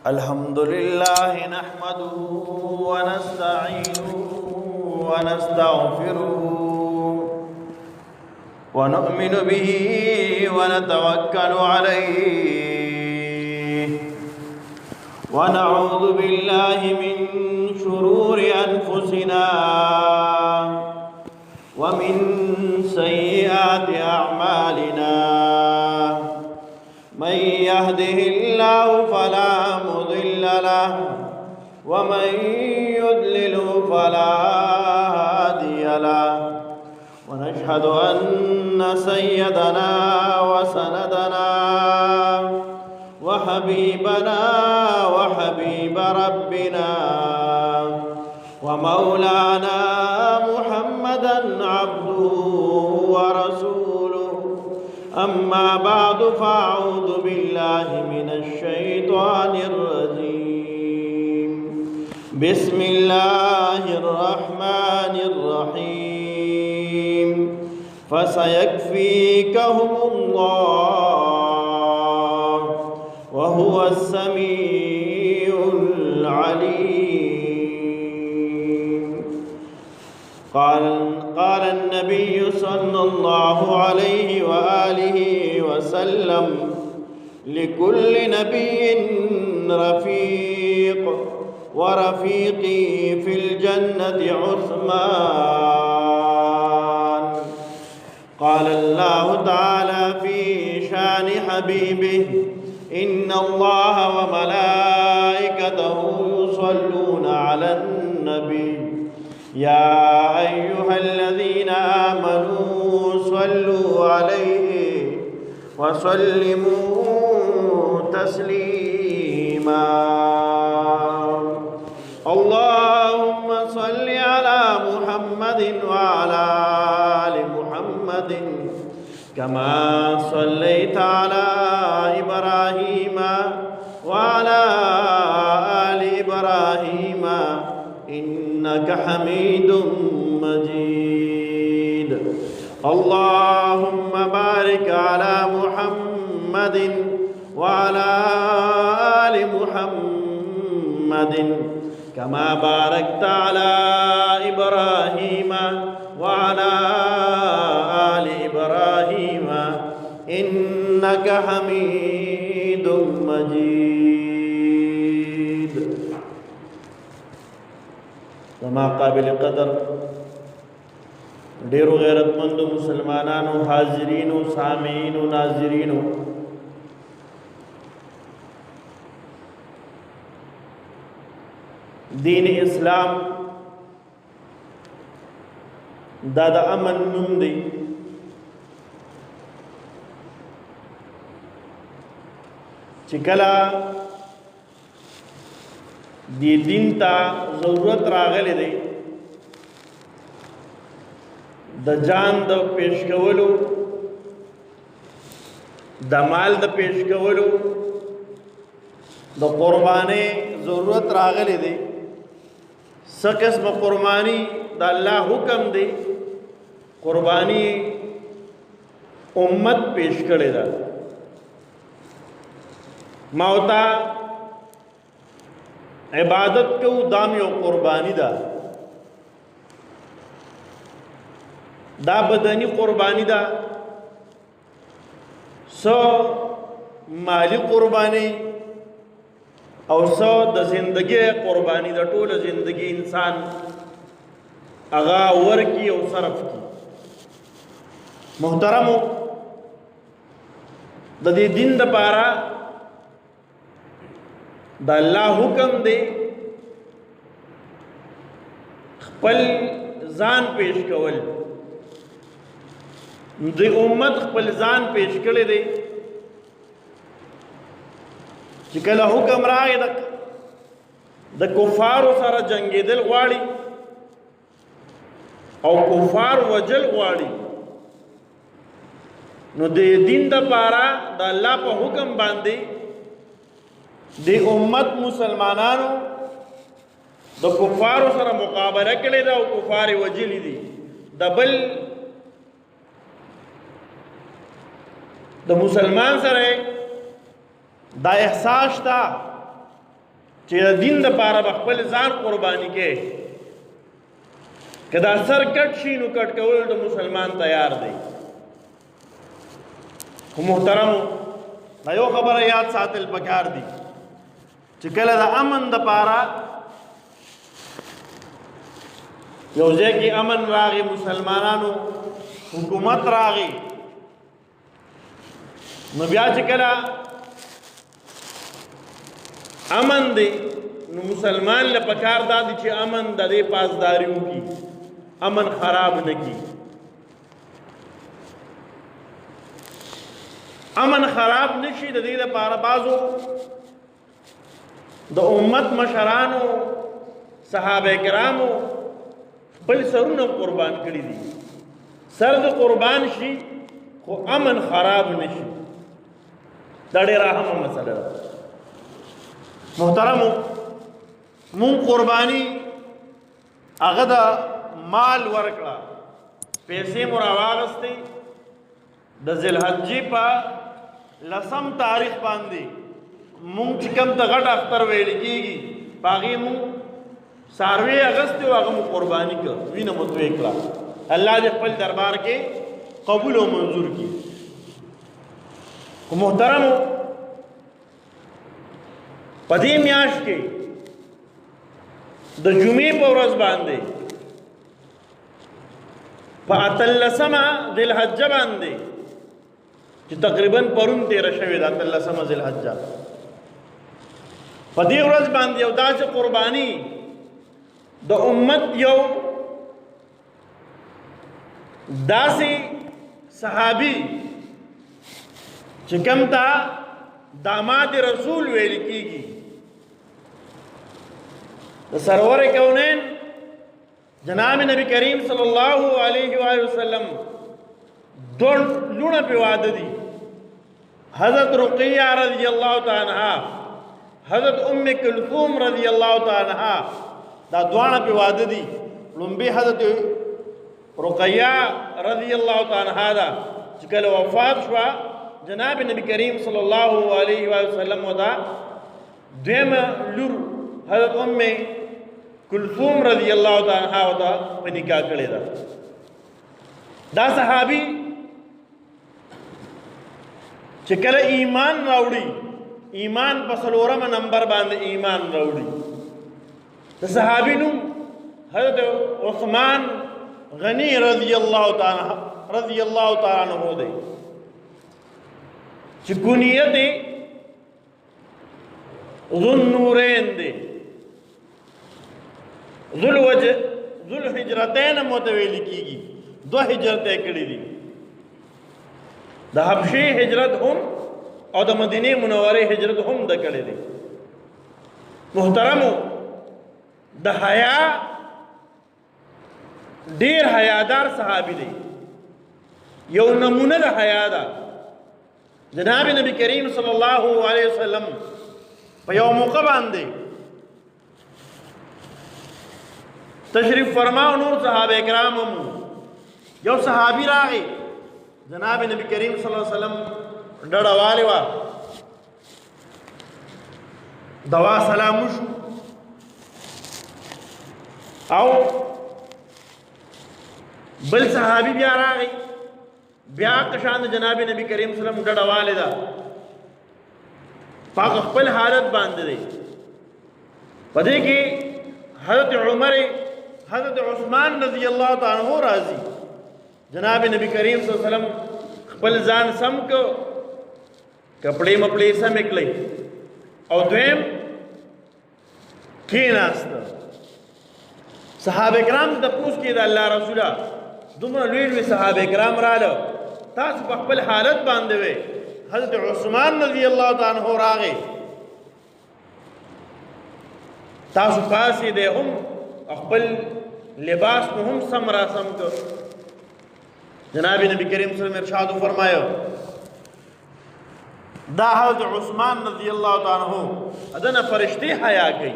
الحمد لله نحمده ونستعينه ونستغفره ونؤمن به ونتوكل عليه ونعوذ بالله من شرور أنفسنا ومن سيئات أعمالنا من يهده الله فلا مضل له ومن يضلل فلا هادي له ونشهد أن سيدنا وسندنا وحبيبنا وحبيب ربنا ومولانا محمدا عبده ورسوله أما بعد فأعوذ بالله من الشيطان الرجيم بسم الله الرحمن الرحيم فسيكفيكهم الله وهو السميع العليم قال النبي صلى الله عليه وآله وسلم لكل نبي رفيق ورفيقي في الجنة عثمان قال الله تعالى في شان حبيبه إن الله وملائكته يصلون على النبي يا أيها الذين آمنوا صلوا عليه وسلموا تسليما اللهم صل على محمد وعلى آل محمد كما صليت على إبراهيم وعلى آل إبراهيم إنك حميد مجيد اللهم بارك على محمد وعلى آل محمد كما باركت على إبراهيم وعلى آل إبراهيم إنك حميد مجيد زما قابل قدر ډیرو غیرتمندو مسلمانانو حاضرینو سامعینو ناظرینو دین اسلام دا د امن نوم دی چې کله دی دین ته ضرورت راغلی دی د جان د پیش کولو د مال د پیش کولو د قربانۍ ضرورت راغلی دی څه قسمه قرباني د الله حکم دی قرباني امت پیش کړی ده موتا عبادت کو دام یو قربانی ده دا بدنی قربانی ده سو مالی قربانی او سو د زندگی قربانی ده ټول زندگی انسان اغا ورکی او صرف کی محترمو د دې دین د پاره د الله حکم دی خپل ځان پیش کول د امت خپل ځان پیش کړی دی چې کله حکم راغی د کفارو سره جنگیدل غواړي او کفار وجل غواړي نو د دین د پاره د الله په حکم باندې دی امت مسلمانانو د کفارو سره مقابله کړې ده او کفار وجلی دي د بل د مسلمان سره دا احساس تا چې د دین د پاره خپل ځان قرباني کې کدا سر کټ شي نو کټ کول د مسلمان تیار دی خو محترمو دا یو خبره یاد ساتل پکار دي چې کله د امن د پاره یو ځای کې امن راغی مسلمانانو حکومت راغی نو بیا چې کله امن دی نو مسلمان له پکار دادی چې امن د دې پاسداري وکړي امن خراب نه کی امن خراب نشي د دې لپاره بازو د امت مشرانو صحابه کرامو بل سرونه قربان کړی دي سر د قربان شي خو امن خراب نشي دا ډېره اهمه مسله ده محترمو مون قربانی هغه د مال ورکړه پیسې مو راواغستې د ذوالحجې په 10 تاریخ باندې مونږ چې کوم ته غټ اختر ویل کېږي په هغې مونږ څاروي اغستې او هغه مو قرباني کړه وینه مو توی کړه الله دې خپل دربار کې قبول او منظور کړي خو محترمو په دې میاشت کې د جمعې په ورځ باندې په 18مه ذوالحجه باندې چې تقریبا پرون تیره شوې ده 18مه ذوالحجه په دې ورځ باندې یو داسې قرباني د امت یو داسې صحابي چې کوم ته داماد رسول ویل کېږي د سرور کونین جناب نبی کریم صلی الله علیه و وسلم دون لونه په واده دي حضرت رقیہ رضی الله تعالی عنها حضرت ام کلثوم رضی الله تعالی عنها دا دوانه په واده دي لومبي حضرت رقیہ رضی الله تعالی عنها دا چې کله وفات شو جناب نبی کریم صلی الله علیه و وسلم ودا دیم لور حضرت ام کلثوم رضی الله تعالی عنها ودا په نکاح کړی دا صحابي چې کله ایمان راوړي ایمان په څلورم نمبر باندې ایمان راوړي د صحابي نوم حضرت عثمان غنی رضی الله تعالی عنه دی چې کونیت ذو النورین دی ذو الحجرتین متویل کیږي دو هجرتیں کړي دي د حبشې هجرت هم او د مدینه منوره هجرت هم د کړي دي محترمو د حیا ډیر حیادار صحابي دی یو نمونه د حیا ده جناب نبی کریم صلی الله علیه وسلم په یو موقع باندې تشریف فرماو نور صحابه کرام هم یو صحابي راغی جناب نبی کریم صلی الله علیه وسلم ډډه والی وا دوا سلام شو او بل صحابي بیا راغی بیا قشان جناب نبی کریم صلی الله علیه وسلم ډډه والی دا پاک خپل حالت باندې دی پدې کې حضرت عمر حضرت عثمان رضی الله تعالی عنہ راضی جناب نبی کریم صلی الله علیه وسلم خپل ځان سم کو کپڑے مپڑے سم کړی او دویم کیناست صحابه کرام د پوس کې د الله رسوله دومره لوی صحابه کرام رااله تاسو په خپل حالت باندې وي حضرت عثمان رضی الله تعالی عنہ راغی تاسو پاسې ده هم خپل لباس هم سم را سم کو جناب نبی کریم صلی الله علیه وسلم ارشاد فرمایو دا حضرت عثمان رضی اللہ تعالیٰ عنہ ادنا فرشتے حیا گئی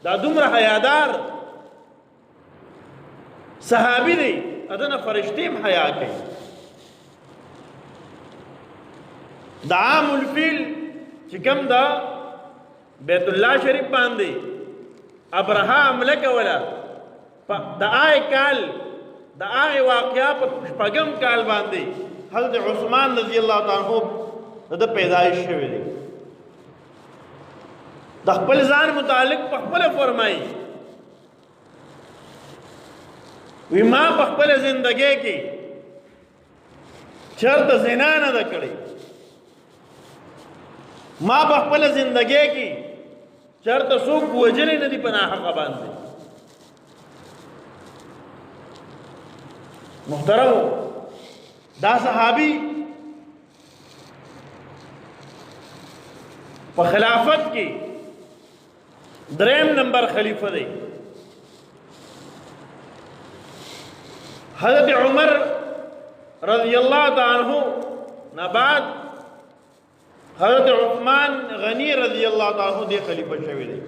دا دمر حیادار صحابی دی ادنا فرشتے حیا گئی دا عام الفیل چکم دا بیت اللہ شریف باندے ابرہا عملہ کولا دا آئے کال دا آئے واقعہ پگم کال باندے حضرت عثمان رضی اللہ تعالیٰ عنہ دا پیدائش شوی دی دا خپل ځان متعلق پخپل فرمائی وی ما پخپل زندگی کی چرت زنا نہ دا کړی ما پخپل زندگی کی چرت څوک وجلی نه دی پناه حق باندې محترم دا صحابی په خلافت کی دریم نمبر خلیفہ دی حضرت عمر رضی اللہ تعالیٰ عنہ نباد حضرت عثمان غنی رضی اللہ تعالیٰ عنہ دی خلیفہ شوی دی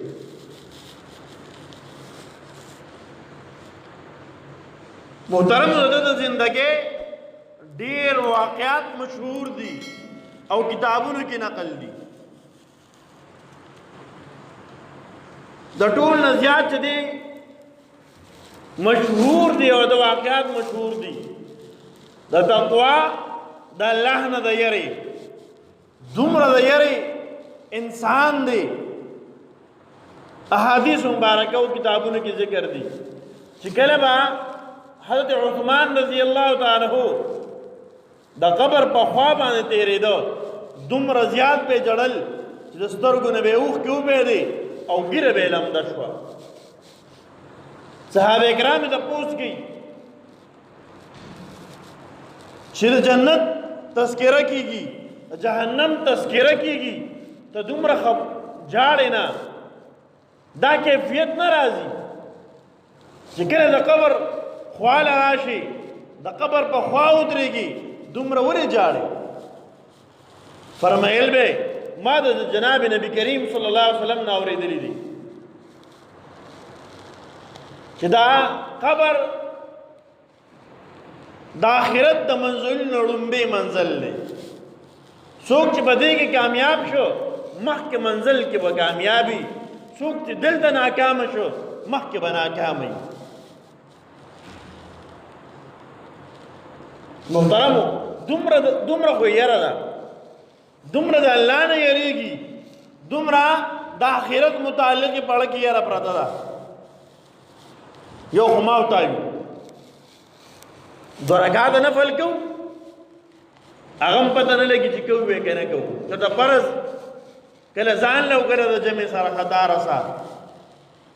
محترم حضرت زندگی دیر واقعات مشہور دی او کتابونو کی نقل دی دا ټول نه زیات چې دی مشهور دی او د واقعات مشهور دی د تقوا د الله نه د یری دومره د یری انسان دی احادیث مبارکه او کتابونو کې ذکر دی چې کله به حضرت عثمان رضی الله تعالی عنہ د قبر په خوا باندې تیرېدو دومره زیات په جړل چې د سترګو نه به اوښ کې وبې دی او ګیره به لمده شوه صحابه کرام ته پوښت کی چې د جنت تذکرہ کیږي جهنم تذکرہ کیږي ته دومره جاړې نه دا کیفیت نه راځي چې کله د قبر خواله راشي د قبر په خوا ودرېږي دومره ولې جاړې فرمایل به ما د جناب نبی کریم صلی الله علیه وسلم نه اورېدلی دي چې دا قبر د آخرت د منزل نه لومبی منزل دی څوک چې په دې کې کامیاب شو مخکې منزل کې به کامیابي څوک چې دلته ناکامه شو مخکې به ناکامه محترمو دومره خو یره ده دومره د الله نه یریږي دومره د آخرت متعلق پړه کې یاره پرته ده یو خو ما وتایو دو رکعات نفل کو هغه هم پته نه لګي چې کوو به که نه کوو که د فرض کله ځان له وکړه د جمع سره خطا رسه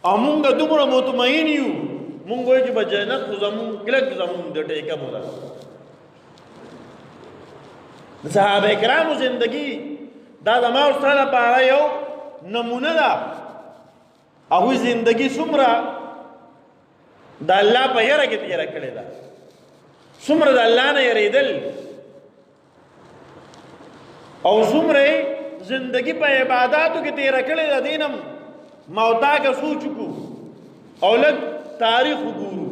او مونږ دومره مطمئن یو مونږ وایو چې به جنت خو زمونږ کلک زمونږ د ټیکه مو ده د صحابه کرامو زندگی دا زما او ستا لپاره یو نمونه ده هغوی زندگی څومره د الله په یره کې تېره کړې ده څومره د الله نه یریدل او څومره زندگی په عباداتو کې تېره کړې ده دینم موتا که سوچ کو او لږ تاریخ وګورو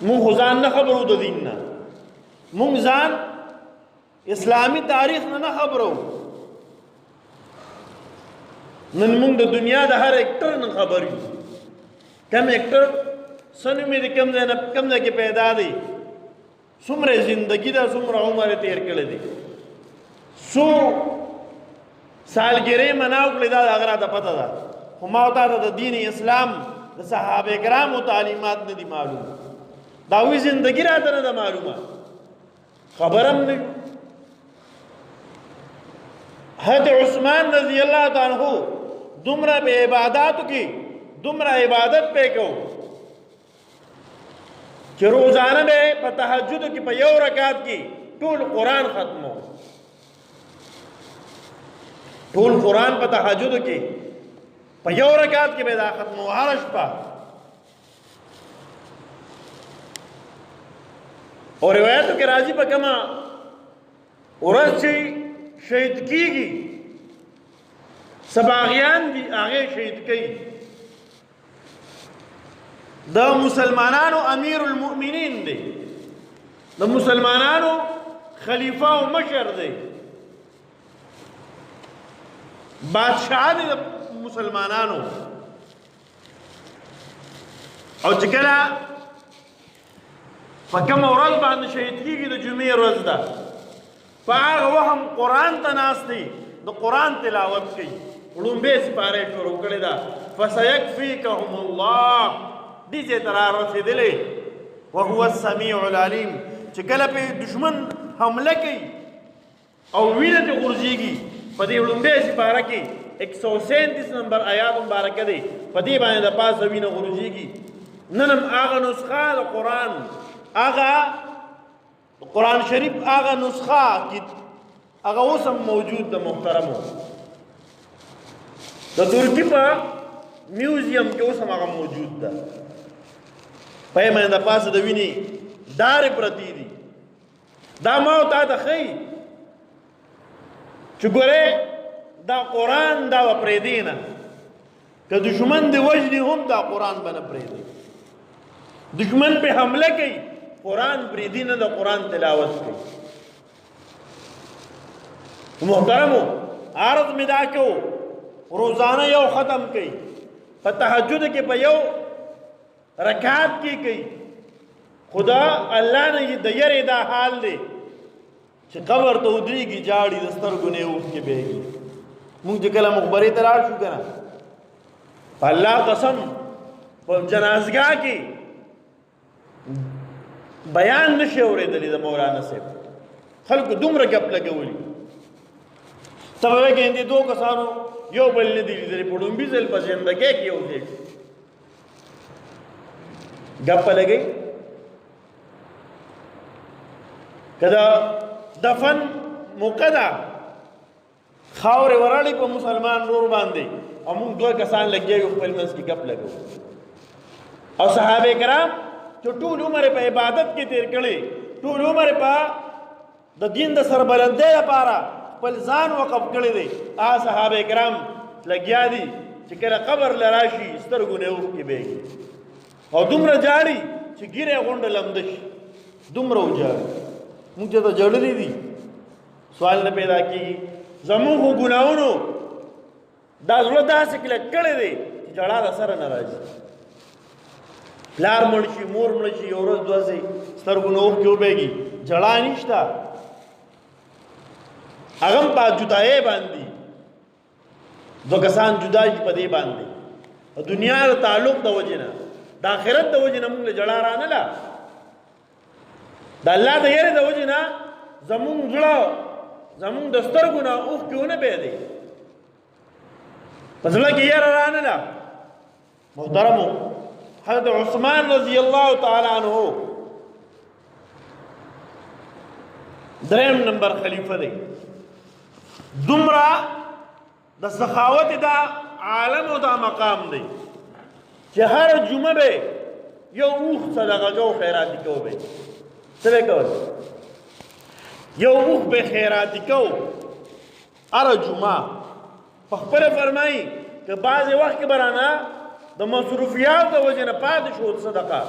مونږ خو ځان نه خبرو د دین نه مونږ ځان اسلامی تاریخ نه خبرو نن مونږ د دنیا د هر اکټر نه خبر یو کم اکټر سنو مې د کم ځای کې پیدا دی څومره زندگی ده څومره عمر تیر کړی دی څو سالګرې مناو کړې دا د هغه راته پته ده خو ما تا ته د دین اسلام د صحابه کرامو تعلیمات نه دي معلوم دا وی زندگی راته نه ده معلومه خبرم نه حضرت عثمان رضی اللہ تعالیٰ عنہ دومره په عباداتو کې دومره عبادت پې کو چې روزانه به په تهجد کې په یو رکعت کې ټول قرآن ختمو ټول قرآن په تهجد کې په یو رکعت کې به دا ختمو هر شپه او روایتو کې راځي په کما ورځ چې شهید کیږي سباغیان دي هغه شهید کوي د مسلمانانو امیر المؤمنین دی د مسلمانانو خلیفہ او مشر دی بادشاہ دی د مسلمانانو او چې کله په کومه ورځ باندې شهید کیږي د جمعې ورځ ده په هغه وخت قرآن ته ناست دی د قرآن تلاوت کوي لومبۍ سپاره شروع کړې ده فسیکفیکهم الله دې ځای ته را رسېدلی وهو السمیع العلیم چې کله پې دشمن حمله کوي او وینه ترې غورځېږي په دې لومبۍ سپاره کې 137 نمبر آیات مبارکه دی په دې باندې د پاسه وینه غورځېږي نن هم هغه نسخه د قرآن هغه قرآن شریف هغه نسخه هغه اوس هم موجود د محترمو د ترکی په میوزیم کې اوس هم هغه موجود ده په یې باندې د پاسه د وینې دارې پرتې دي دا ما او تا ته ښیي چې ګورې دا قرآن دا به پرېږدي نه که دشمن دې وژني هم دا قرآن به نه پرېږدي دشمن پہ حملہ کی قرآن پریدی نہ دا قرآن تلاوت کی محترمو عارض میں دا کیوں روزانہ یو ختم کی پا تحجد کے پا یو رکعات کی خدا اللہ نے یہ دیر دا حال دے چھ قبر تو ادری کی جاڑی دستر گنے اوف کے بے گی مونگ جکلہ مخبری تلار شو کنا پا اللہ قسم پا جنازگاہ کی بیان نشي اورېدلی د مولانا صاحب خلکو دومره ګپ لګولي ته به وایې دې دوه کسانو یو بل نه دي لیدلي په ډومبي ځل په زندګۍ کې یو دی ګپ لګي کدا دفن مقدا خاورې وراړي په مسلمان رور باندې او موږ دوه کسان لګي یو خپل منځ کې ګپ لګو او صحابه کرام جو ټول عمر په عبادت کې تیر کړي ټول عمر په د دین د سربلندۍ لپاره خپل ځان وقف کړی دی صحابه کرام لګیا دي چې کله قبر لراشي سترګو نه اوښکې بهږي او دومره جاړي چې ګیره غونډه لمده شي دومره وجاړي موږ ته جړلې دي سوال نه پیدا کېږي زموږ ګناهونو دا زړه داسې کلک کړی دی چې جړا د سره نه راځي پلار مړ شي مور مړ شي یو ورځ دوه ځای سترګو نه اوښکې وبهږي جړا نشته هغه هم په جدایۍ باندې دوه کسان جدا شي په دې باندې دنیا د تعلق د وجې نه د آخرت د وجې نه موږ له جړا رانله د الله د یېرې د وجې نه زمونږ زړه زمونږ د سترګو نه اوښکې ونه بهېدې په زړه کې یېره رانله محترمو حضرت عثمان رضی اللہ تعالی عنہ دریم نمبر خلیفہ دے دمرا دا سخاوت دا عالم و دا مقام دے کہ ہر جمعہ بے یو اوخ صدقہ کو خیراتی کو بے سبے کو یو اوخ بے خیراتی کو ہر جمعہ فخبر فرمائی کہ بعض وقت کے برانا د مصروفیات د وجه نه پاتې شو صدقه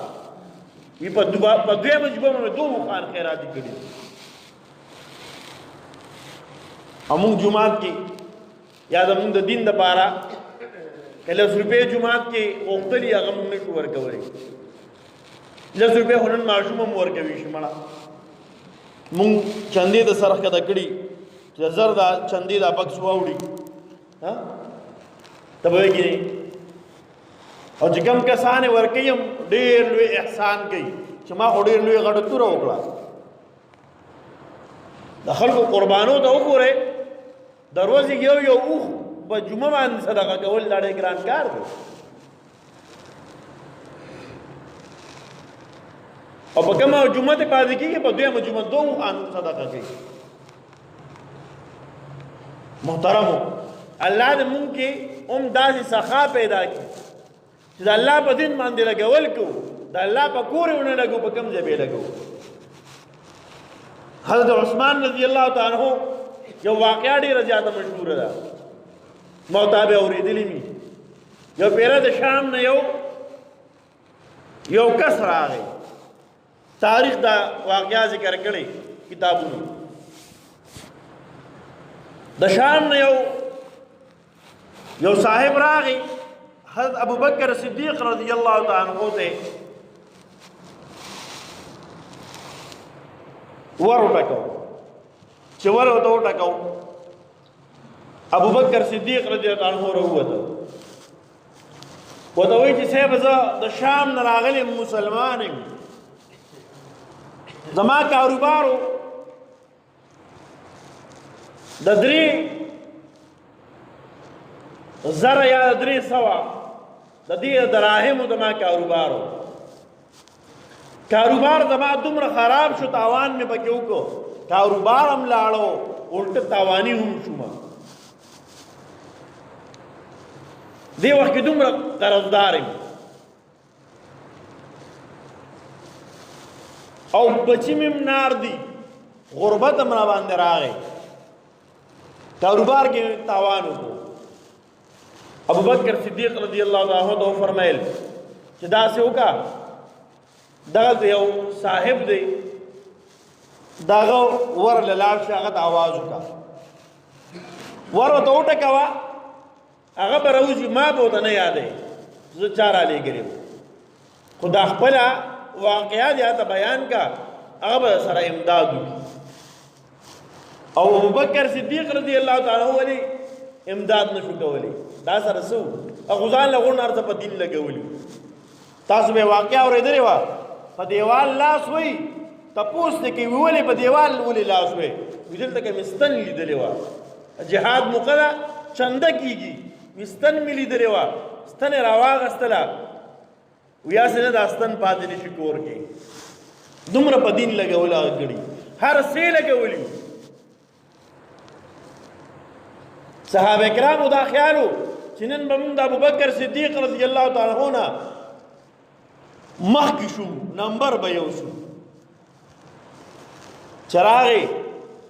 وی په دویمه جمعه باندې دوه خان خیراتي کړي همون جمعات کې یا زمونږ د دین دپاره که 10 روپۍ جمعات کې غوښتلي هغه موږ نه شو ورکولی 10 روپۍ خو نن ماشوم هم ورکوي شي مړه موږ چندې د سره ښکته کړي چې زر دا چندې دا بکس واوړي ته به وایي او چې کوم کسان ورکوي هم ډېر لوی احسان کوي چې ما خو ډېر لوی غټه توره وکړه د خلکو قربانو ته وګورئ د ورځې یو اوښ په جمعه باندې صدقه کول دا ډېر ګران کار دی او په کومه جمعه ته پاتې کېږي په دویمه جمعه دوه اوښان صدقه کوي محترمو الله دې مونږ کې هم داسې سخا پیدا کړي چې د الله په دین باندې لګول کو د الله په کور ونه لګو په کوم ځای به لګو حضرت عثمان رضی الله تعالی عنہ یو واقعه ډېره زیاته مشهوره ده، ما تابې اورېدلې مي. یو پیره د شام نه یو کس راغی، تاریخ دا واقعه ذکر کړی کتابونو. د شام نه یو صاحب راغی حضرت ابو بکر صدیق رضی اللہ تعالی عنہ ته ور وټکاو. چې ور ورته وټکاو، ابو بکر صدیق رضی اللہ عنہ راووته، ورته وایي چې صاحب زه د شام نه راغلی مسلمان یم، زما کاروبارو د 3,000 یا 300 د دې دراهمو زما کاروبار زما دومره خراب شو، تاوان مې پکې وکړو، کاروبار هم لاړو، الټه تاواني هم شوم. دې وخت کې دومره قرضدار یم او بچی مې نار دي، غربت هم را باندې راغی، کاروبار کې تاوان وکړو. ابو بکر صدیق رضی اللہ عنہ ته فرمایل چې داسې وکړه، دغه یو صاحب دی، دغه ور له لاړ شي، هغه ته آواز وکړه، ور ورته وټکوه، هغه به راوځي، ما به ورته نه یادوي زه چا رالېږلی وم، خو دا خپله واقعه دی هلته بیان کا، هغه به سره امداد وکړي. او ابو بکر صدیق رضی اللہ تعالی عنہ امداد نشو کولی، دا سره څه وو، هغه ځان له غونډ هر څه په دین لګولي. تاسو به واقعه اورېدلې وه، په دیوال لاس وی تپوس دی کوي ولې په دیوال ولې لاس وی، وي دلته کې مې ستن لیدلې وه، جهاد موقع ده چنده کېږي، وي ستن مې لیدلې وه، ستن یې راواغېستله، وي هسې نه دا ستن پاتې نه شي کور کې، دومره په دین لګولي هغه ګړي، هر څه لګولي. صحابه کرامو دا خیالو چې نن به موږ د ابوبکر صدیق رضی الله تعالی عنہ نه مخکې شو، نمبر به یو شو. چې راغی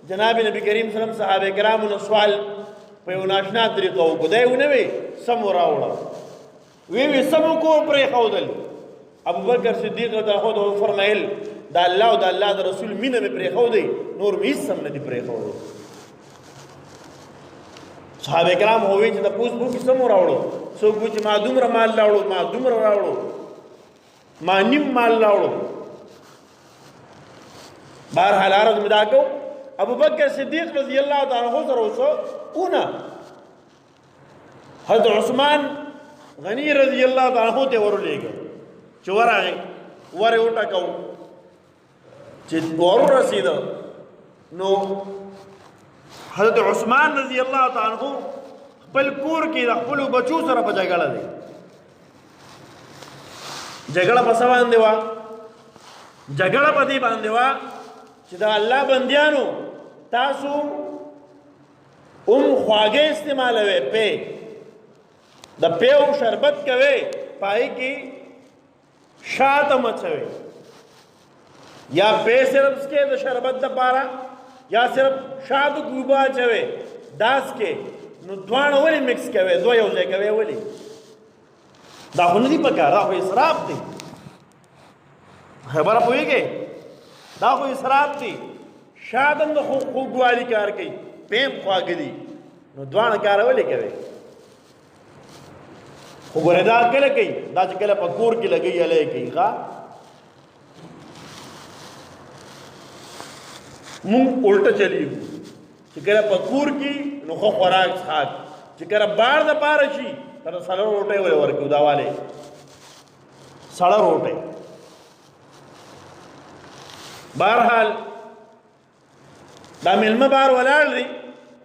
جناب نبی کریم صلی الله علیه وسلم صحابه کرامو نه سوال په یو ناشنا طریقه وکړو، دی ونه وی سم راوړه، وی سم کور پرېښودل. ابوبکر صدیق رضی الله عنه فرمایل د الله او د الله د رسول مینه مې پرېښودې، نور مې هېڅ سم نه دي پرېښودی. صحابه کرام هوی چې د پوس بوکې سم راوړو، څوک وایي چې ما دومره مال راوړو، ما دومره راوړو، ما نیم مال راوړو. بهرحال عرض مې دا کو، ابوبکر صدیق رضی الله تعالی عنہ سره اوسه اونه حضرت عثمان غنی رضی الله تعالی عنہ ته ورولېږه، چې ورغی ور یې وټکاو، چې ور ورسېده نو حضرت عثمان رضی اللہ تعالی عنہ خپل کور کې د خپلو بچو سره په جګړه دی، جګړه په څه باندې وه؟ جګړه په دې باندې وه چې د الله بندیانو تاسو خواږه استعمالوئ، پی د پیو شربت کوئ، پای کې شات مچوئ، یا پی صرف کې د شربت دپاره یا صرف شادو کوبا چوي داس کې، نو دواړه ولې مکس کوي، دوه یو ځای کوي ولې؟ دا خو نه دي پکار، دا خو اسراف دی، خبره پوهېږئ؟ دا خو اسراف دی. شاد هم د خوږوالي کار کوي، پیم خواږه دي، نو دواړه کار ولې کوي؟ خو ګورې دا کله کوي، دا چې کله په کور کې لګوي هلی کوي. ښه مونږ الټه چلیږو، چې کله په کور کې نو ښه خوراک څښاک، چې کله بار د پاره شي تر سړه روټۍ ولې ورکوو، دا والې سړه روټۍ. بهرحال دا میلمه بار ولاړ دی،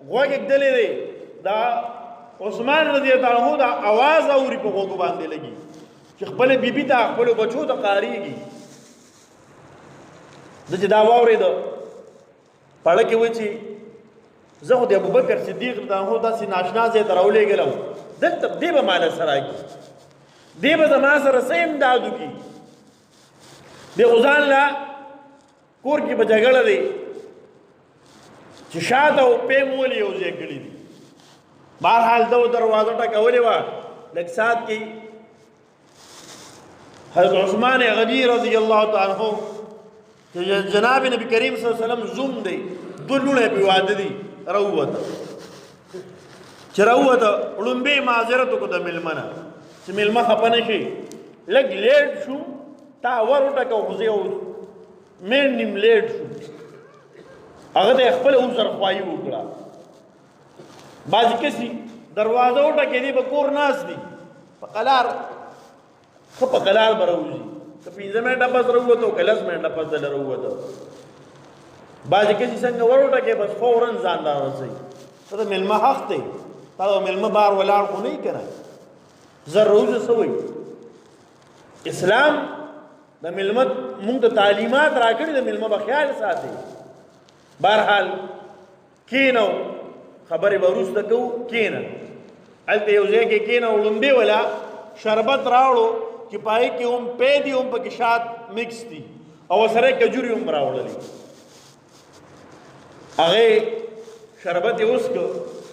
غوږ ږدلی دی، دا عثمان رضی الله عنه دا اواز اوري په غوږو باندې لګي چې خپل بیبي ته خپل بچو ته قاریږي. د چې دا واورېده پړه کې وایي چې زه خو د ابوبکر صدیق رضی الله عنه داسې ناشنا ځای ته راولېږلم، دلته دې به ماله سره کړي، دې به زما سره څه امداد وکړي، دې خو ځان له کور کې به جګړه دی، چې شاته او پیم ولې یو ځای کړي دي. بهرحال دو دروازه ټکولې وه. لږ ساعت کې حضرت عثمان غنی رضی الله تعالی عنہ چې جناب نبی کریم صلی الله علیه وسلم زوم دی، دو لوڼې پې واده دي، راووته. چې راووته لومبې معذرت وکړو د مېلمه نه چې مېلمه خفه نه شي، لږ لیټ شو، تا ور وټکه خو زه یو منډ نیم لیټ شو. هغه ته یې خپله اوزرخوایي وکړه. بعضې کسي دروازه وټکېدې به کور ناست دي، په قلار ښه په قلار به راوځي، که 5 منټه پس راووته او که 10 منټه پس دله راووته. بعضې کسي څنګه ور وټکې بس فورا ځان را رسوي. ته د مېلمه حق دی، تا د مېلمه بار ولاړ خو نه یي که نه، زر راوځه څه وایي. اسلام د مېلمه مونږ ته تعلیمات را کړي، د مېلمه به خیال ساتي. بهرحال کېنو، خبرې به وروسته کوو. کېنه هلته یو ځای کې کېنه، لومبې ولا شربت راوړو چې پای کې هم پی دي، هم پکې شات مکس دي، او ورسره یې کجوري هم راوړلې. هغې شربت یې وڅښه،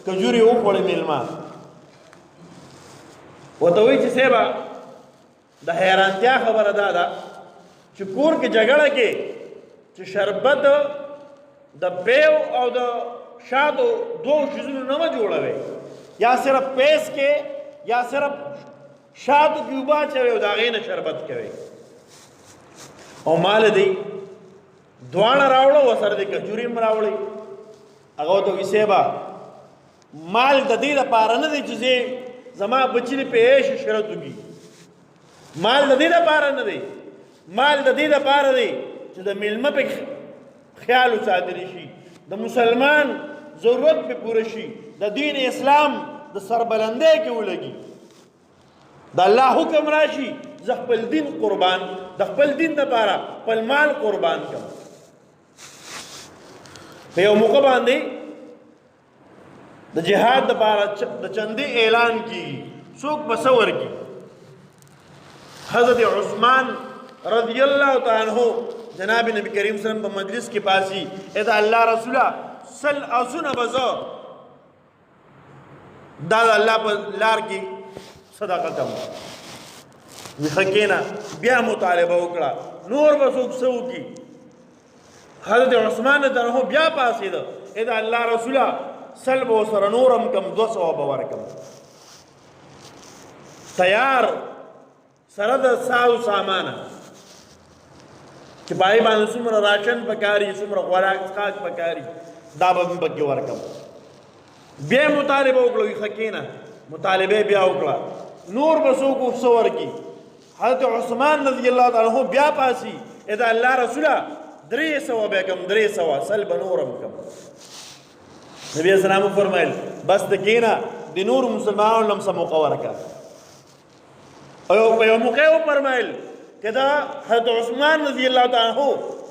کجوري یې وخوړې. مېلمه ورته وایي چې صاحبه د حیرانتیا خبره دا ده چې کور کې جګړه کې چې شربت د پیو او د شاتو دوو شیزونو نه مه جوړوئ، یا صرف پیس کې یا صرف شاتو کې اوبه اچوئ او د هغې نه شربت کوئ. او مال دی دواړه راوړه، ورسره د کجوري هم راوړئ. هغه ورته وایي صاحبه مال د دې دپاره نه دی چې زما بچي دې په عیش عشرت وکړي، مال د دې دپاره نه دی، مال د دې دپاره دی چې د مېلمه پې خیال وساتلی شي، د مسلمان ضرورت پې پوره شي، د دین اسلام د سربلندۍ کې ولګي، د الله حکم راشي، زه خپل دین قربان، د خپل دین دپاره خپل مال قربان کړم. په یو موقع باندې د جهاد دپاره د چندې اعلان کېږي، څوک به څه ورکړي. حضرت عثمان رضی الله تعالی عنہ جناب نبی کریم صلی اللہ علیہ وسلم په مجلس کې پاسی، اې د الله رسوله سل آسونه به زه دا د الله په لار کې صدقه کوم. ویښه کېنه، بیا مطالبه وکړه، نور به څوک څه وکړي. حضرت عثمان رضی الله عنه بیا پاڅېده، اې د الله رسوله سل به ورسره نورم کم، 200 به ورکم. تیار سره د ساو سامانه چې پای باندې څومره راشن پکاري، څومره خوراک څښاک پکاري، دا به هم پکې ورکم. بیا یې مطالبه وکړه. ویښه کېنه، مطالبه بیا وکړه، نور به څوک څه ورکړي. حضرت عثمان رضی الله تعالی عنہ بیا پاسي، اې د الله رسوله 300 به کم، 300 سل به نورم کم. نبی اسلام فرمایل بس د کېنه د نور مسلمانانو لم څه موقع ورکړه. او په یو موقع یې وفرمایل که دا حضرت عثمان رضی الله تعالی عنہ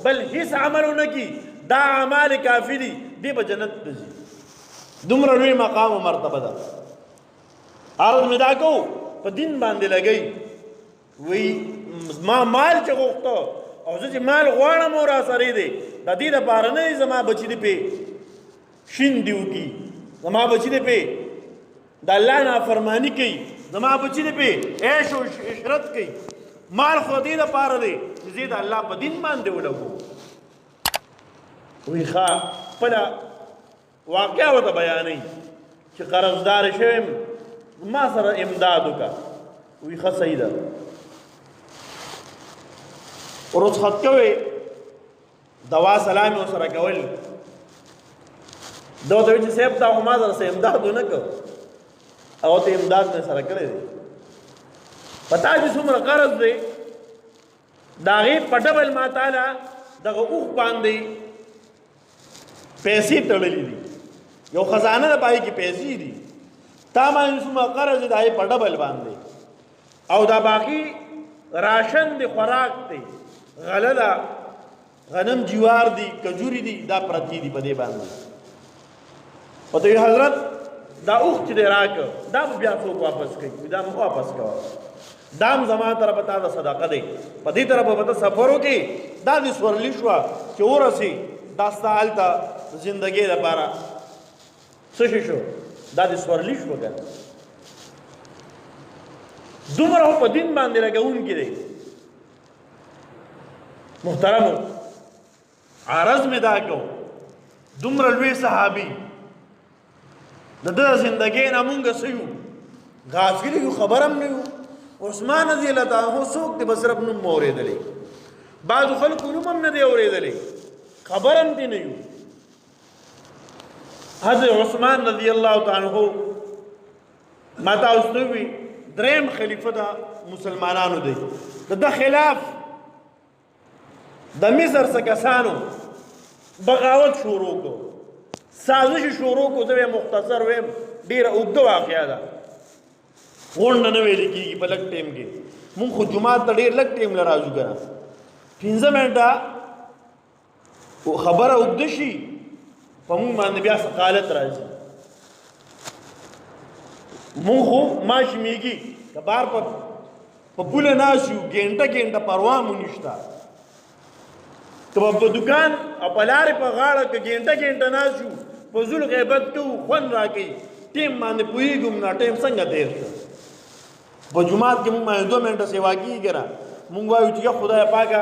بل هیڅ عمل ونه کړي، دا اعمال کافي دي، دی به جنت ته ځي. دومره لوی مقام و مرتبه ده. عرض مې دا کوو په دین باندې لګئ. وی ما مال چې غوښته او زه چې مال غواړم او راسره دی، د دې دپاره نه دی زما بچي دې پې شین دي وکړي، زما بچي دې پې د الله نافرماني کوي، زما بچي دې پې عیش و عشرت کوي. مال خو دې دپاره دی چې زه د الله په دین باندې ولګو. وی ښه خپله واقعه ورته بیانوي چې قرضدار شوی یم، ما سره امداد وکړه. وی ښه صحیح ده. رخصت کوئ، دوا سلام یې ورسره کول. ده ورته وایي چې صاحب تا خو ما سره څه امداد ونه کړ، هغه ته امداد مې سره کړی دی، په تا چې څومره قرض دی د هغې په ډبل ما تاله دغه اوښ باندې پیسې تړلي دي، یو خزانه ده پای کې پیسې دي، تا باندې څومره قرض دی د هغې په ډبل باندې، او دا باقي راشن دی، خوراک دی، غله ده، غنم جوار دی، کجوري دي، دا پرتی دي په دې باندې. ورته وایي حضرت دا اوښ چې دی راکړه، دا به بیا څوک واپس کوي؟ دا مه واپس کوه، دا هم زما طرفه تا د صدقه دی، په دې طرفه به ته سفر وکړې، دا دې سورلي شوه چې ورسې، دا ستا هلته د زندګۍ لپاره څه شي شو دا د سورلی شو کنه دومره په دین باندې لګونکي دی محترمو عرض مې دا کو دومره لوی صحابي د ده زندګۍ نه مونږ څه یو غافل یو خبر هم نه یو عثمان رضی الله تعالی عنہ څوک دی بس رب نوم اورېدلی بعضو خلکو نوم هم نه دی اورېدلی خبر هم دی نه یو حضرت عثمان رضی الله تعالی عنہ ما تاسو ته وی دریم خلیفہ د مسلمانانو دی د خلاف د مصر څخه کسانو بغاوت شروع کو سازش شروع کو زه مختصر ویم ډیره اوږده واقعه ده غونډه نه ویل کېږي په لږ ټیم کې مونږ خو جومات ته ډېر لږ ټیم له راځو که نه 15 منټه خبره اوږده شي په مونږ باندې بیا ثقالت راځي مونږ خو ماشمیږي که بار په پوله ناست یو ګینټه ګینټه پروا مو نشته که په دکان او په لارې په غاړه که ګینټه ګینټه ناست یو په زول غیبت کوو خوند راکوي ټیم باندې پوهېږو نه ټیم څنګه تېر شو په جومات کې مونږ باندې 2 منټه سیوا کېږي که نه مونږ وایو چې یا خدای پاکه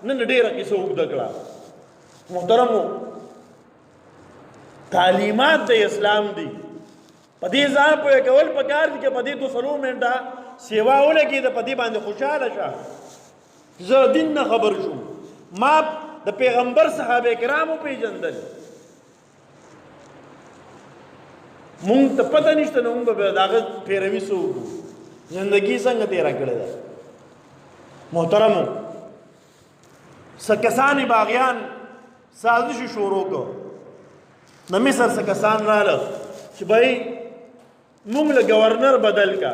نن ډېره کیسه اوږده کړه محترمو تعلیمات د اسلام دي په دې ځان پوهې کول پکار دي چې په دې 2 منټه سیوا ولګېده په دې باندې خوشحاله شه زه دین نه خبر شوم ما د پیغمبر صحابه کرامو پیژندل مونږ ته پته نشته نو مونږ به د هغه پیروي څه وکړو زندګي څنګه تېره کړې ده محترمو څه کسانې باغیان سازش شروع کړ د مصر څه کسان راله چې بھائی مونږ له گورنر بدل کا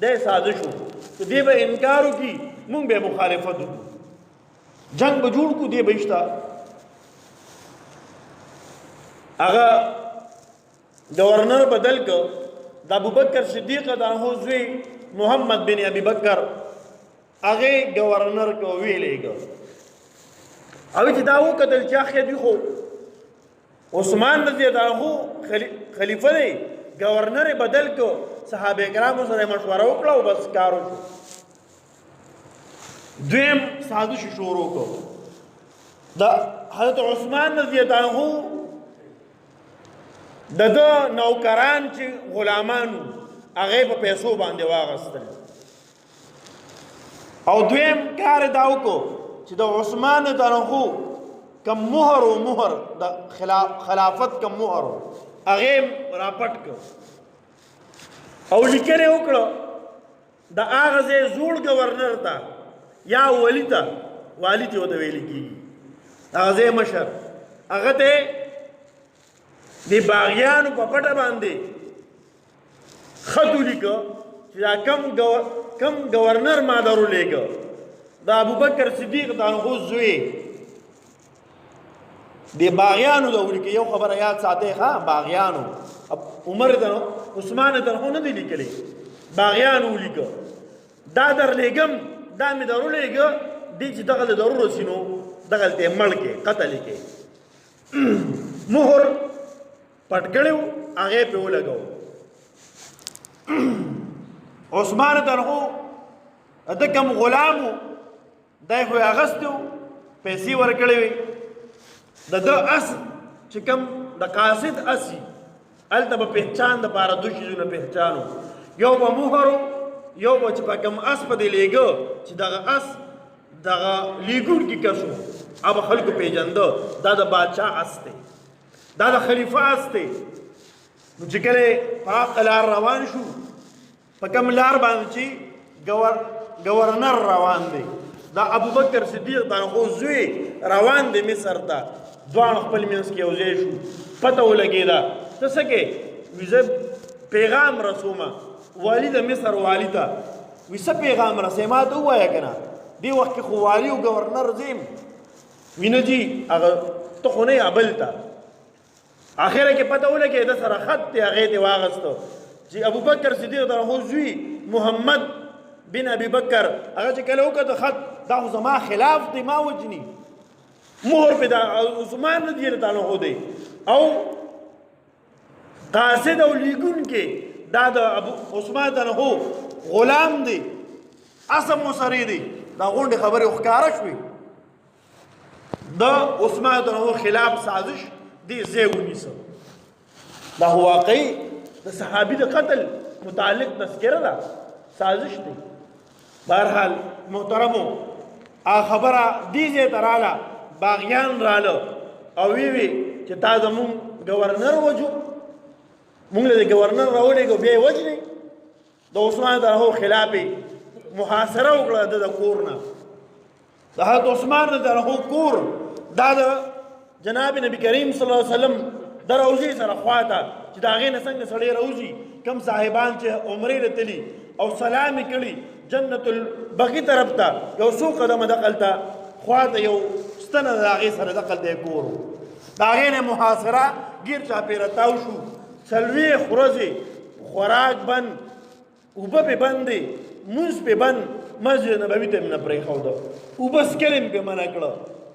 دی سازش و که دی به انکار وکړي مونږ به مخالفت وکړو جنگ به جوړ کړو دی به شته هغه گورنر بدل کړ د ابوبکر صدیق رضی الله عنه زوی محمد بن ابي بکر هغه گورنر کو ویلېږه او چې دا وکتل چې اخی دی خو عثمان رضی الله عنه خلیفہ دی گورنر بدل کو صحابه کرامو سره مشوره وکړه او بس کار وشو دویم سازش شروع کو د حضرت عثمان رضی الله عنه د نوکران چې غلامانو هغه په پیسو باندې واغستل او دویم کار دا وکړو چې د عثمان رضی الله عنه کم مهر و مهر د خلافت کم مهر هغه راپټ کړ او لیکنه وکړه د هغه ځای زوړ گورنر ته یا والی ته ویل کېږي هغه ځای مشر هغه ته د باغیانو په پټه باندې خط ولیکه چې دا کم گورنر ما درولېږه د ابوبکر صدیق رضی الله عنه زوی د باغیانو د ولیکه یو خبره یاد ساتئ ښه باغیانو عمر ته عثمان ته نه دی لیکلی باغیانو ولیکه دا درلېږم دا مې درولېږه دی چې دغه د ضرور رسینو دغلته یې مړ کې قتل کې مهر پټ کړی و هغې پې ولګو عثمان ته نه د کوم غلام و دی خو یې اخیستی و پیسې ورکړې وې د ده اس چې کوم د قاصد اسی هلته به پهچان دپاره 2 شیزونه پهچان و یو به مهر و یو به چې په کوم اس په دې لیږه چې دغه اس دغه لیږونکي کس و هغه به خلکو پېژنده دا د بادشاه اس دی دا د خلیفه اس دی نو چې کله په هغه لار روان شو په کوم لار باندې چې گورنر روان دی دا ابوبکر صدیق دا خو زوی روان دی مصر ته دواړه خپل منځ کې یو ځای شو پته ولګېده ته څه کې وي زه پیغام رسومه والي د مصر والي ته وي څه پیغام رسوې ما ته ووایه که نه دې وخت کې خو والي او ګورنر زیم وي نه جي هغه ته خو نه یې بل ته آخره کې پته ولګېده سره خط دی هغې ته واغسته چې ابوبکر صدیق د هغو زوی محمد بن ابي بکر هغه چې کله وکړه خط دا خو زما خلاف دی ما وجني مهر په دا عثمان رضی الله عنه دی او قاصد او لیکون کې دا د ابو عثمان دنهو غلام دی اسم مسری دی دا غونډه خبره ښکارا شوې د عثمان دنهو خلاف سازش دی زیونی سو دا واقعي د صحابي د قتل متعلق تذکره ده سازش دی بهرحال محترمو خبره دې ځای ته راله باغیان راله او وی چې تا زمونږ ګورنر وجو مونږ له ګورنر راولېږو بیا یې وجنې د عثمان دنهو خلاف محاصره وکړه د کور نه د حضرت عثمان دنهو کور دا د جناب نبی کریم صلی الله علیه وسلم د روضې سره خواته چې د هغې نه څنګه سړی راوځي کم صاحبان چې عمرې ته تلي او سلام یې کړي جنت البقی طرف ته یو څو قدمه دقلته خواته یو ستنه د هغې سره دقلته یې کور و د هغې نه محاصره ګیر چاپېره تاو شو څلوېښت ورځې خوراک بند اوبه پې بند دی مونځ پې بند مسجد نبوي ته یې نه پرېښوده اوبه څکل یې پې منع کړه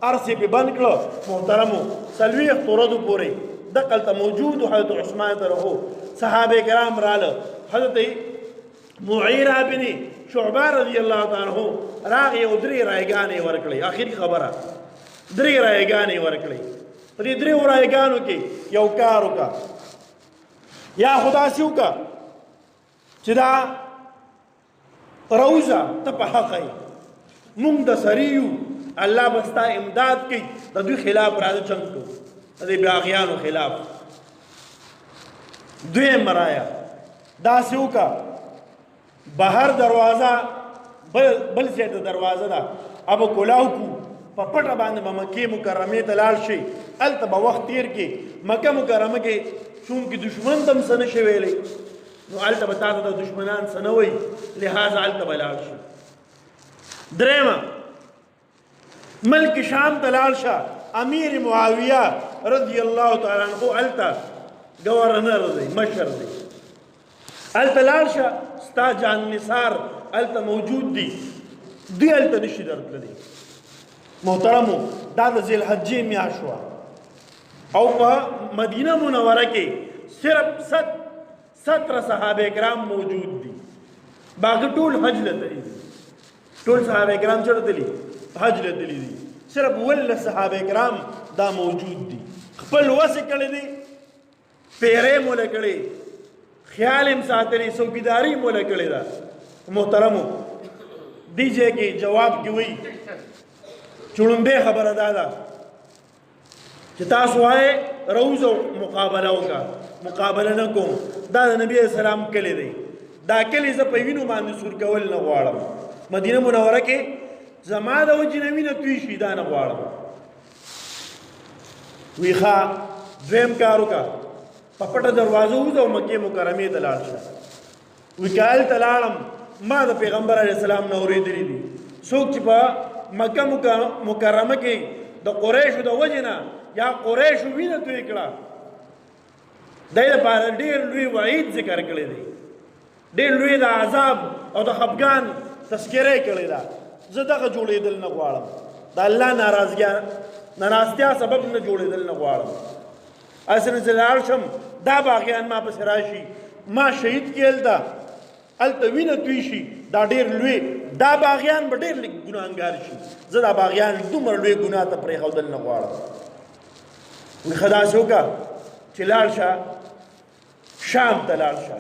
ارس یې پې بند کړه محترمو څلوېښتو ورځو پورې دقلته موجود حضرت عثمان دنهو صحابه کرام راله حضرت معیره بن شعبه رضی الله تعالی عنہ راغی او درې رایګانې ورکړې اخري خبره درې رایګانې ورکړې په دې درې رایګانو کې یو کار وکړه یا خدا سي وکړه چې دا روزه ته په حق یې مونږ د سریو الله بستا امداد کوي د دوی خلاف راځو جنګ کوو د باغیانو خلاف دویم مرایا داسې وکړه بهر دروازه بل ځای ته دروازه ده اب کلاو کو په پټه باندې به مکې مکرمې ته لاړ شي هلته به وخت تیر کې مکه مکرمه کې چونکې دشمن ته هم څه نشي ویلی نو هلته به تا ته د دشمنان څه نه وایي لهذا هلته به لاړ شي درېیمه ملک شام ته لاړ شه امیر معاویه رضی الله تعالی عنہ هلته گورنر دی مشر دی هلته لاړ شه ستا جان نثار هلته موجود دي دوی هلته نشي درتللی محترمو دا د ذوالحجې میاشت وه او په مدینه منوره کې صرف 17 صحابه کرام موجود دي باقي ټول حج له تللي دي ټول صحابه کرام چېرته تللي حج له تللي دي صرف 17 صحابه کرام دا موجود دي خپل وسې کړی دی پیرې مو له کړی خیال هم ساتلی څوکیداري مو له کړې ده محترمو دې ځای کې جواب کې وایي چړومبې خبره دا ده چې تاسو وایې روزه مقابله وکړه مقابله نه کوم دا د نبي اسلام کلی دی دا کلی زه په وینو باندې سور کول نه غواړم مدینه منوره کې زما د وجې نه وینه توی شي دا نه غواړم وی ښه دویم کار وکړه په پټه دروازه وځه او مکې مکرمې ته لاړ شه وی که هلته لاړم ما د پیغمبر علیه السلام نه اورېدلي دي څوک چې په مکه مکرمه کې د قریشو د وجې نه یا قریشو وینه توی کړه دی لپاره ډېر لوی وعید ذکر کړی دی ډېر لوی د عذاب او د خفګان تذکره یې کړې ده زه دغه جوړېدل نه غواړم د الله ناراضتیا سبب نه جوړېدل نه غواړم اسنه چې لاړ شم دا باغیان ما پسې راشي ما شهید کېل ده هلته وینه توی شي دا ډېر لوی دا باغیان به ډېر لږ ګناهګار شي زه دا باغیان دومره لوی ګناه ته پرېښودل نه غواړم ښه داسې وکړه چې لاړ شه شام ته لاړ شه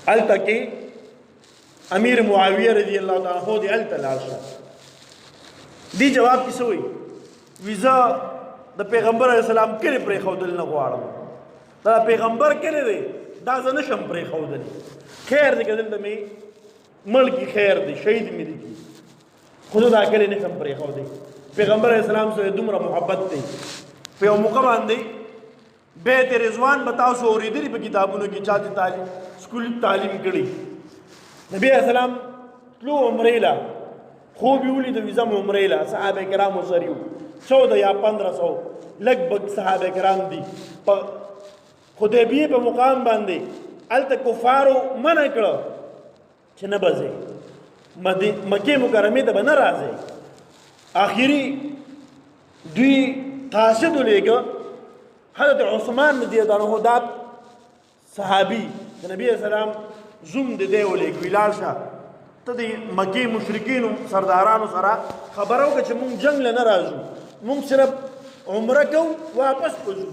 هلته کې امیر معاویه رضی الله تعالی عنہ دی هلته لاړ شه دی جواب کې څه وایي وي زه د پیغمبر علیه السلام کلي پرېښودل نه غواړم دا پیغمبر کلي دی دا زه نشم پرېښودلی خیر دی که دلته مې مړ کي خیر دی شهید مې دي کي خو زه دا کلي نشم پرېښودی پیغمبر علیه السلام سره دومره محبت دی په یو موقع باندې بیت رضوان به تاسو اورېدلي په کتابونو کې چا چې سکولي تعلیم کړي نبی علیه السلام تلو عمرې له خوب یې ولید وي ځم عمرې له صحابه کرامو سره یو 14 یا 1500 لږ بږ صحابه کرام دي په حدیبیې په مقام باندې هلته کفارو منع کړه چې نه به ځئ مکې مکرمې ته به نه راځئ آخري دوی قاصد ولېږه حضرت عثمان رضی الله عنه دا صحابي د نبی اسلام زوم د دی ولې ویلال شه ته د مکی مشرکینو سردارانو سره خبرو که چې مونږ جنگ نه راځو مونږ صرف عمره کوو واپس وځو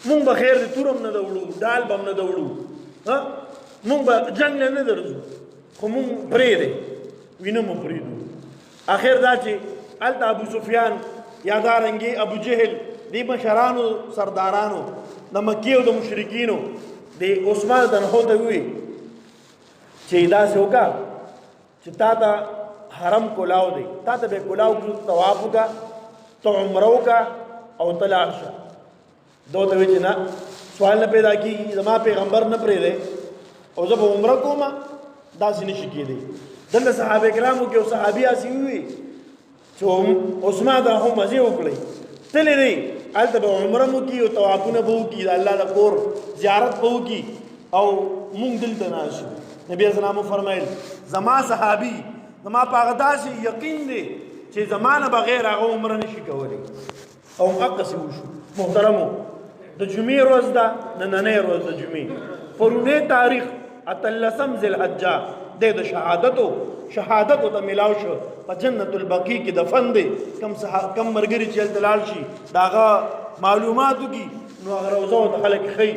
مونږ به خیر د تورم نه دوړو ډال به هم نه دوړو مونږ به جنگ نه درځو خو مونږ پرېږدی وینه مو پرېږدو اخر دا چې هلته ابو سفیان یا دارنګې ابو جهل دی مشرانو سردارانو د مکې او د مشرکینو د عثمان تنهو ته ووي چې داسې وکړه چې تا ته حرم کلاو دی تا ته به کلاو کړو طواف وکړه ته عمره وکړه او ته لاړ شه دو ته وایي چې نه سوال نه پیدا کېږي زما پیغمبر نه پرېږدی او زه به عمره کوم داسې نشي کېدی دلته صحابه کرامو کې یو صحابي هسې ووي چې عثمان ته هم مزې وکړئ تللی دی هلته به عمره مو کي او طوافونه به وکړي د الله د کور زیارت به وکړي او مونږ دلته ناست شو نبي اسلام فرمایل زما صحابي زما په هغه داسې یقین دی چې زما نه بغیر هغه عمره نشي کولی او همقسې وشو محترمو د جمعې ورځ ده نننۍ ورځ د جمعې پرونی تاریخ اتلسم ذوالحجه دی د شهادتو ته ملاو شو په جنت البقیع کې دفن دی کم ملګري چې هلته لاړ شي د هغه معلومات وکړي نو هغه روضه ورته خلک ښیي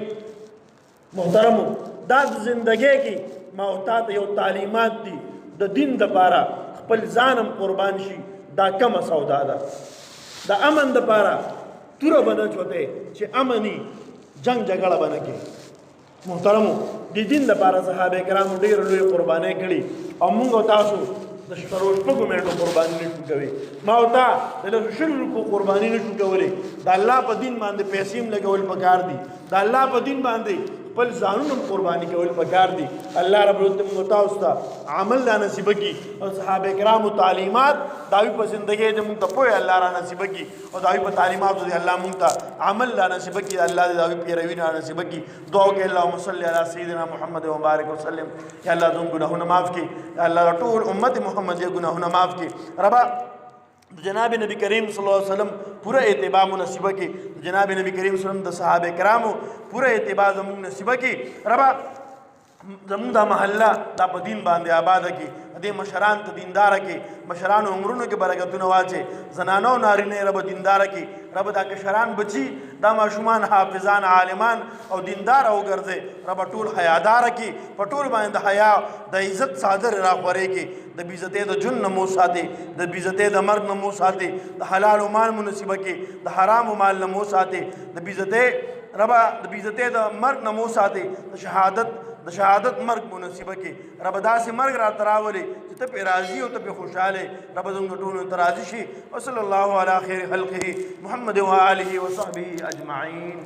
محترمو دا د زندګۍ کې ما تا ته یو تعلیمات دي د دین دپاره خپل ځانم قربان شي دا کمه سودا ده د امن دپاره توره به نه چوتی چې امني جنگ جګړه به نه کوي محترمو د دین دپاره صحابه کرامو ډېرې لویې قربانۍ کړي او موږ او تاسو د شپږو منټو قرباني نشو کوي ما او تا د لسو شلو روپو قرباني نشو کولی د الله په دین باندې پیسې هم لګول پکار دي د الله په دین باندې خپل ځانونه هم قرباني کول پکار دي الله رب العزت موږ تاسو ته عمل را نصیبه کړي او صحابه کرامو تعلیمات د هغوی په زندګۍ کې موږ ته پوهه الله را نصیبه کړي او د هغوی په تعلیماتو دې الله موږ ته عمل را نصیبه کړي الله دې د هغوی پیروي را نصیبه کړي دعا وکړئ اللهم صل علی سیدنا محمد وبارک وسلم یا الله زموږ ګناهونه معاف کړي الله ټول امت محمد یې ګناهونه معاف کړي ربا جناب نبی کریم صلی الله علیه وسلم پورا اتباع نصیبه کړي جناب نبی کریم صلی الله علیه وسلم د صحابه کرامو پورا اتباع زموږ نصیبه کړي ربا زموږ دا محله دا په دین باندې آباده کړي دې مشران ته دینداره کړي مشرانو عمرونو کې برکتونه واچي زنانو نارینه رب دینداره کړي رب دا کشران بچي دا ماشومان حافظان عالمان او دیندار وګرځي رب ټول حیادار کړي په ټول باندې د حیا د عزت صادر راخوري کړي د بیزتې د جن نمو ساتي د بیزتې د مرګ نمو ساتي د حلال مال مناسبه کړي د حرام مال نمو ساتي د بیزتې رب د بیزتې د مرګ نمو ساتي د شهادت مرګ مناسبه کې رب داسې مرګ را تراولي چې ته پې راضي او ته پې خوشحاله رب زموږ ټولو ته راضي شي وصلی الله علی خیر خلقه محمد و آله و صحبه اجمعین